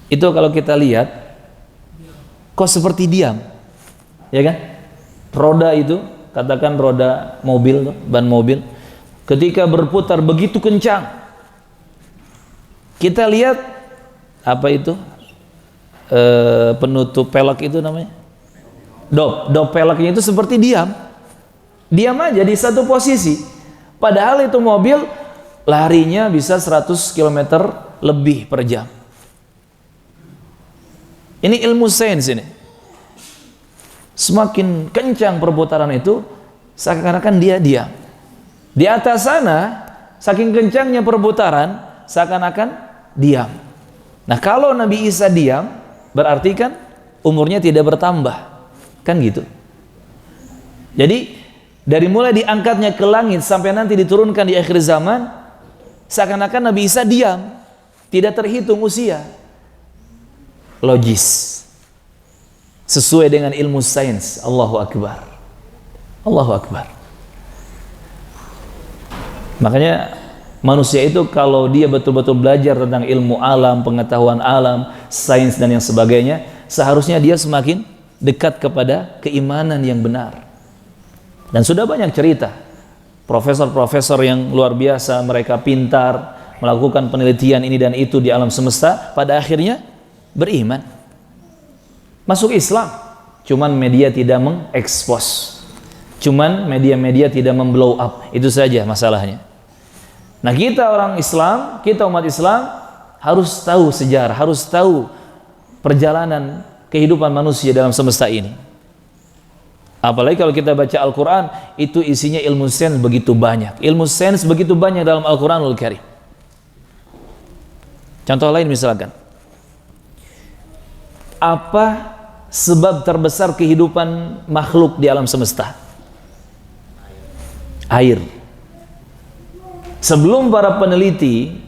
Itu kalau kita lihat kok seperti diam, ya kan? Roda itu, katakan roda mobil, ban mobil, ketika berputar begitu kencang, kita lihat apa itu? Penutup pelek itu namanya dop peleknya itu seperti diam aja di satu posisi. Padahal itu mobil larinya bisa 100 km lebih per jam. Ini ilmu sains ini. Semakin kencang perputaran itu, seakan-akan dia diam. Di atas sana saking kencangnya perputaran seakan-akan diam. Nah, kalau Nabi Isa diam, berarti kan umurnya tidak bertambah, kan gitu. Jadi dari mulai diangkatnya ke langit sampai nanti diturunkan di akhir zaman, seakan-akan Nabi Isa diam, tidak terhitung usia. Logis, sesuai dengan ilmu sains. Allahu Akbar, Allahu Akbar. Makanya manusia itu kalau dia betul-betul belajar tentang ilmu alam, pengetahuan alam, sains dan yang sebagainya, seharusnya dia semakin dekat kepada keimanan yang benar. Dan sudah banyak cerita profesor-profesor yang luar biasa, mereka pintar melakukan penelitian ini dan itu di alam semesta, pada akhirnya beriman, masuk Islam. Cuman media tidak mengekspos, cuman media-media tidak memblow up, itu saja masalahnya. Nah, kita orang Islam, kita umat Islam harus tahu sejarah, harus tahu perjalanan kehidupan manusia dalam semesta ini. Apalagi kalau kita baca Al-Quran, itu isinya ilmu sains begitu banyak. Ilmu sains begitu banyak dalam Al-Quranul Karim. Contoh lain misalkan, apa sebab terbesar kehidupan makhluk di alam semesta? Air. Sebelum para peneliti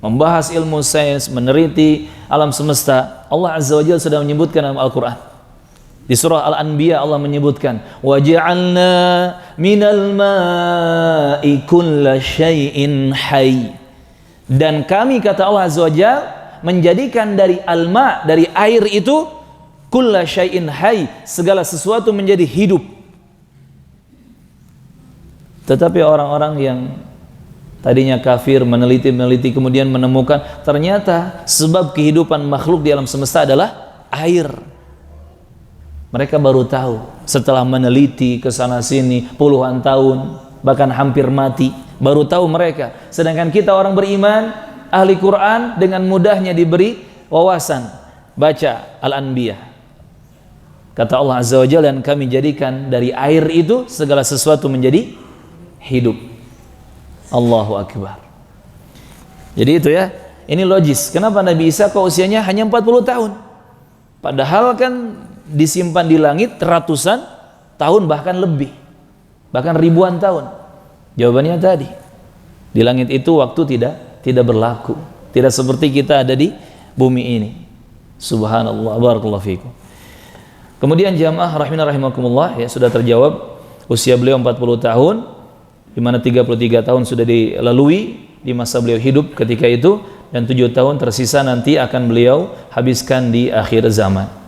membahas ilmu sains, meneliti alam semesta, Allah Azza wa Jalla sudah menyebutkan dalam Al-Quran. Di surah Al-Anbiya Allah menyebutkan, وَجَعَلْنَا مِنَ الْمَاءِ كُلَّ شَيْءٍ حَيٍّ. Dan kami, kata Allah Azza wa Jalla, menjadikan dari al-ma, dari air itu, كُلَّ شَيْءٍ حَيٍّ, segala sesuatu menjadi hidup. Tetapi orang-orang yang tadinya kafir, meneliti kemudian menemukan ternyata sebab kehidupan makhluk di alam semesta adalah air. Mereka baru tahu setelah meneliti ke sana sini puluhan tahun, bahkan hampir mati, baru tahu mereka. Sedangkan kita orang beriman, ahli Quran, dengan mudahnya diberi wawasan baca Al-Anbiya. Kata Allah Azza wa Jalla, dan kami jadikan dari air itu segala sesuatu menjadi hidup. Allahu Akbar. Jadi itu ya, ini logis. Kenapa Nabi Isa kok usianya hanya 40 tahun? Padahal kan disimpan di langit ratusan tahun, bahkan lebih, bahkan ribuan tahun. Jawabannya tadi, di langit itu waktu tidak berlaku, tidak seperti kita ada di bumi ini. Subhanallah, barakallahu fikum. Kemudian jamaah rahimana rahimakumullah, ya, sudah terjawab usia beliau 40 tahun, di mana 33 tahun sudah dilalui di masa beliau hidup ketika itu, dan 7 tahun tersisa nanti akan beliau habiskan di akhir zaman.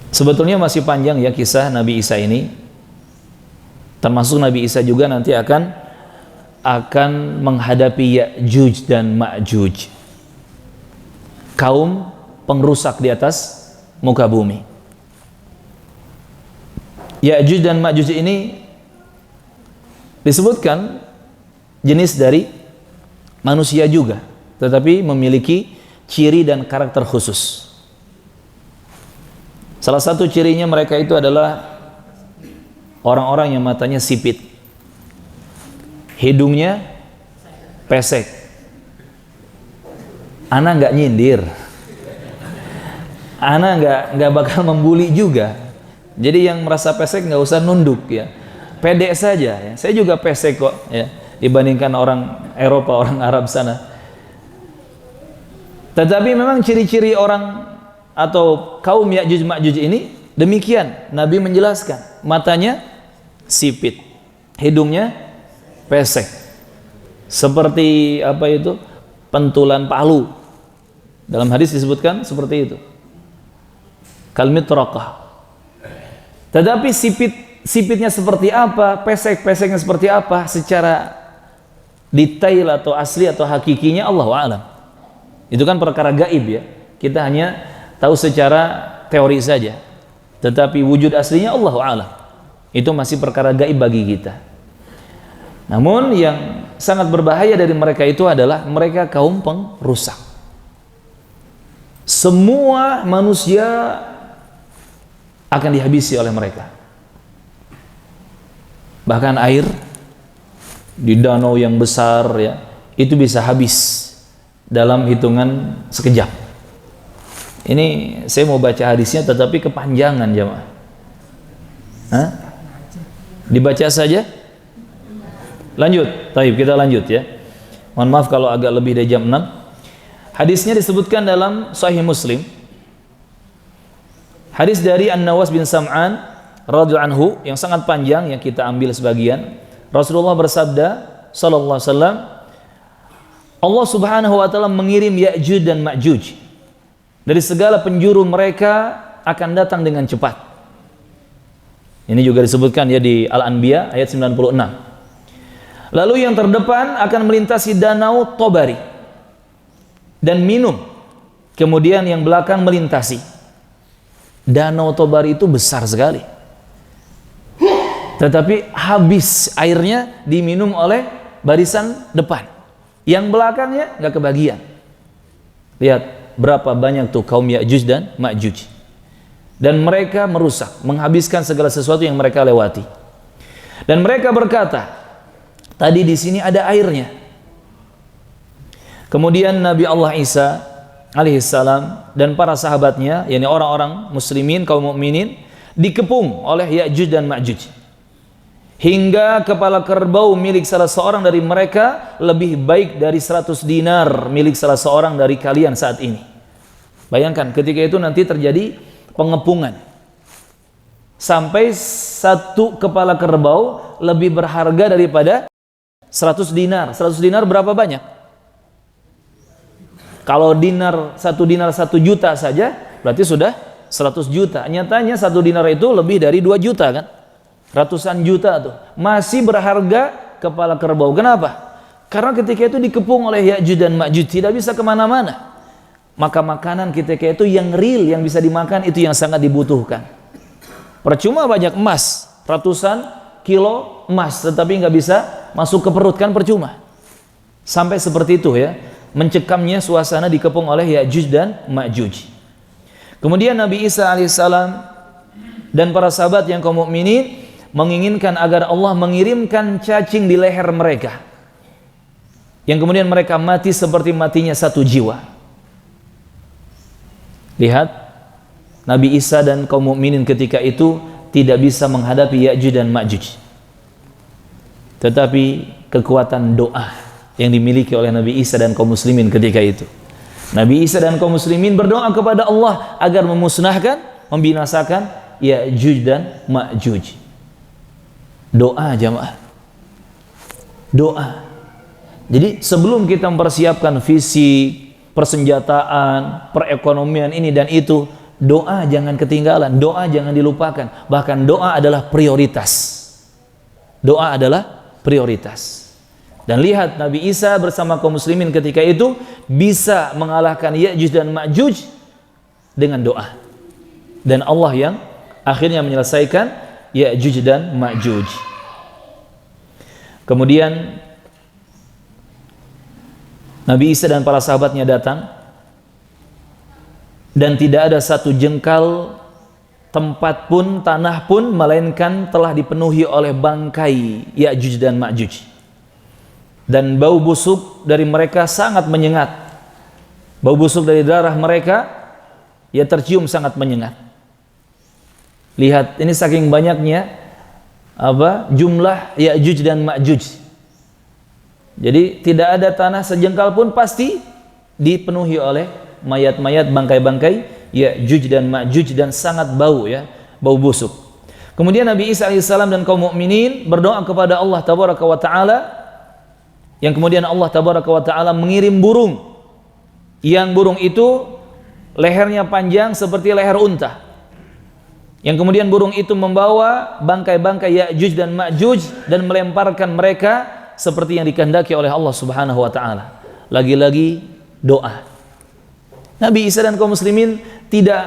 Sebetulnya masih panjang ya kisah Nabi Isa ini, termasuk Nabi Isa juga nanti akan menghadapi Ya'juj dan Ma'juj, kaum pengrusak di atas muka bumi. Ya'juj dan Ma'juj ini disebutkan jenis dari manusia juga, tetapi memiliki ciri dan karakter khusus. Salah satu cirinya mereka itu adalah orang-orang yang matanya sipit, hidungnya pesek. Ana nggak nyindir, ana nggak bakal membuli juga. Jadi yang merasa pesek nggak usah nunduk ya, pede saja ya. Saya juga pesek kok ya, dibandingkan orang Eropa, orang Arab sana. Tetapi memang ciri-ciri orang atau kaum Ya'juj Ma'juj ini demikian. Nabi menjelaskan, matanya sipit, hidungnya pesek, seperti apa itu, pentulan palu. Dalam hadis disebutkan seperti itu, kalmitraqah. Tetapi sipitnya seperti apa, pesek-peseknya seperti apa, secara detail atau asli atau hakikinya Allahu a'lam. Itu kan perkara gaib ya, kita hanya tahu secara teori saja, tetapi wujud aslinya Allahu a'lam. Itu masih perkara gaib bagi kita. Namun yang sangat berbahaya dari mereka itu adalah mereka kaum pengrusak. Semua manusia akan dihabisi oleh mereka. Bahkan air di danau yang besar ya, itu bisa habis dalam hitungan sekejap. Ini saya mau baca hadisnya tetapi kepanjangan jemaah. Hah? Dibaca saja? Lanjut. Baik, kita lanjut ya. Mohon maaf kalau agak lebih dari jam 6. Hadisnya disebutkan dalam Sahih Muslim. Hadis dari An-Nawas bin Sam'an radhiyallahu anhu yang sangat panjang yang kita ambil sebagian. Rasulullah bersabda sallallahu alaihi wasallam, Allah Subhanahu wa taala mengirim Ya'juj dan Ma'juj. Dari segala penjuru mereka akan datang dengan cepat. Ini juga disebutkan ya di Al-Anbiya ayat 96. Lalu yang terdepan akan melintasi danau Tobari dan minum. Kemudian yang belakang melintasi. Danau Tobari itu besar sekali. Tetapi habis airnya diminum oleh barisan depan. Yang belakangnya nggak kebagian. Lihat berapa banyak tuh kaum Ya'juj dan Ma'juj. Dan mereka merusak, menghabiskan segala sesuatu yang mereka lewati. Dan mereka berkata, tadi di sini ada airnya. Kemudian Nabi Allah Isa alaihissalam dan para sahabatnya, yakni orang-orang muslimin, kaum mukminin, dikepung oleh Ya'juj dan Ma'juj. Hingga kepala kerbau milik salah seorang dari mereka lebih baik dari 100 dinar milik salah seorang dari kalian saat ini. Bayangkan ketika itu nanti terjadi pengepungan. Sampai satu kepala kerbau lebih berharga daripada 100 dinar. 100 dinar berapa banyak? Kalau dinar 1 juta saja berarti sudah 100 juta. Nyatanya 1 dinar itu lebih dari 2 juta kan? Ratusan juta tuh. Masih berharga kepala kerbau. Kenapa? Karena ketika itu dikepung oleh Ya'juj dan Ma'juj, tidak bisa kemana-mana. Maka makanan ketika itu yang real, yang bisa dimakan, itu yang sangat dibutuhkan. Percuma banyak emas, ratusan kilo emas, tetapi nggak bisa masuk ke perut, kan percuma. Sampai seperti itu ya, mencekamnya suasana dikepung oleh Ya'juj dan Ma'juj. Kemudian Nabi Isa alaihissalam dan para sahabat yang kaum mukminin menginginkan agar Allah mengirimkan cacing di leher mereka, yang kemudian mereka mati seperti matinya satu jiwa. Lihat, Nabi Isa dan kaum mukminin ketika itu tidak bisa menghadapi Ya'juj dan Ma'juj. Tetapi kekuatan doa yang dimiliki oleh Nabi Isa dan kaum muslimin ketika itu. Nabi Isa dan kaum muslimin berdoa kepada Allah agar memusnahkan, membinasakan Ya'juj dan Ma'juj. Doa jamaah. Doa. Jadi sebelum kita mempersiapkan fisik, persenjataan, perekonomian ini dan itu, doa jangan ketinggalan, doa jangan dilupakan. Bahkan doa adalah prioritas. Doa adalah prioritas. Dan lihat Nabi Isa bersama kaum muslimin ketika itu bisa mengalahkan Ya'juj dan Ma'juj dengan doa. Dan Allah yang akhirnya menyelesaikan Ya'juj dan Ma'juj. Kemudian Nabi Isa dan para sahabatnya datang, dan tidak ada satu jengkal tempat pun, tanah pun, melainkan telah dipenuhi oleh bangkai Ya'juj dan Ma'juj. Dan bau busuk dari mereka sangat menyengat. Bau busuk dari darah mereka ya tercium sangat menyengat. Lihat, ini saking banyaknya jumlah Ya'juj dan Ma'juj. Jadi tidak ada tanah sejengkal pun pasti dipenuhi oleh mayat-mayat, bangkai-bangkai Ya'juj dan Ma'juj, dan sangat bau ya, bau busuk. Kemudian Nabi Isa alaihissalam dan kaum mukminin berdoa kepada Allah tabaraka wa taala, yang kemudian Allah tabaraka wa taala mengirim burung, yang burung itu lehernya panjang seperti leher unta, yang kemudian burung itu membawa bangkai-bangkai Ya'juj dan Ma'juj dan melemparkan mereka seperti yang dikehendaki oleh Allah Subhanahu wa taala. Lagi-lagi doa. Nabi Isa dan kaum muslimin tidak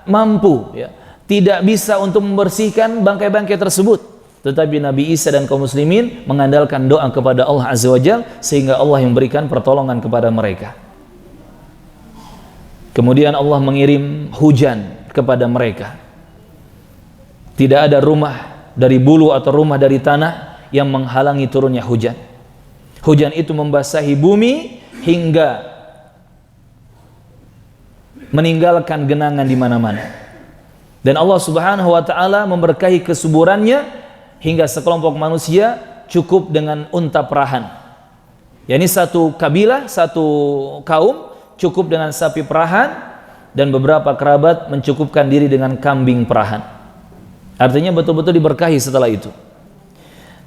mampu ya, tidak bisa untuk membersihkan bangkai-bangkai tersebut. Tetapi Nabi Isa dan kaum muslimin mengandalkan doa kepada Allah Azza wa Jalla, sehingga Allah yang memberikan pertolongan kepada mereka. Kemudian Allah mengirim hujan kepada mereka. Tidak ada rumah dari bulu atau rumah dari tanah yang menghalangi turunnya hujan. Hujan itu membasahi bumi hingga meninggalkan genangan di mana-mana. Dan Allah Subhanahu wa taala memberkahi kesuburannya hingga sekelompok manusia cukup dengan unta perahan. Yani satu kabilah, satu kaum cukup dengan sapi perahan, dan beberapa kerabat mencukupkan diri dengan kambing perahan. Artinya betul-betul diberkahi setelah itu.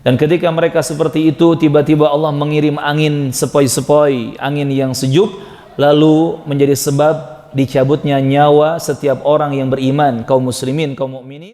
Dan ketika mereka seperti itu, tiba-tiba Allah mengirim angin sepoi-sepoi, angin yang sejuk, lalu menjadi sebab dicabutnya nyawa setiap orang yang beriman, kaum muslimin, kaum mukminin.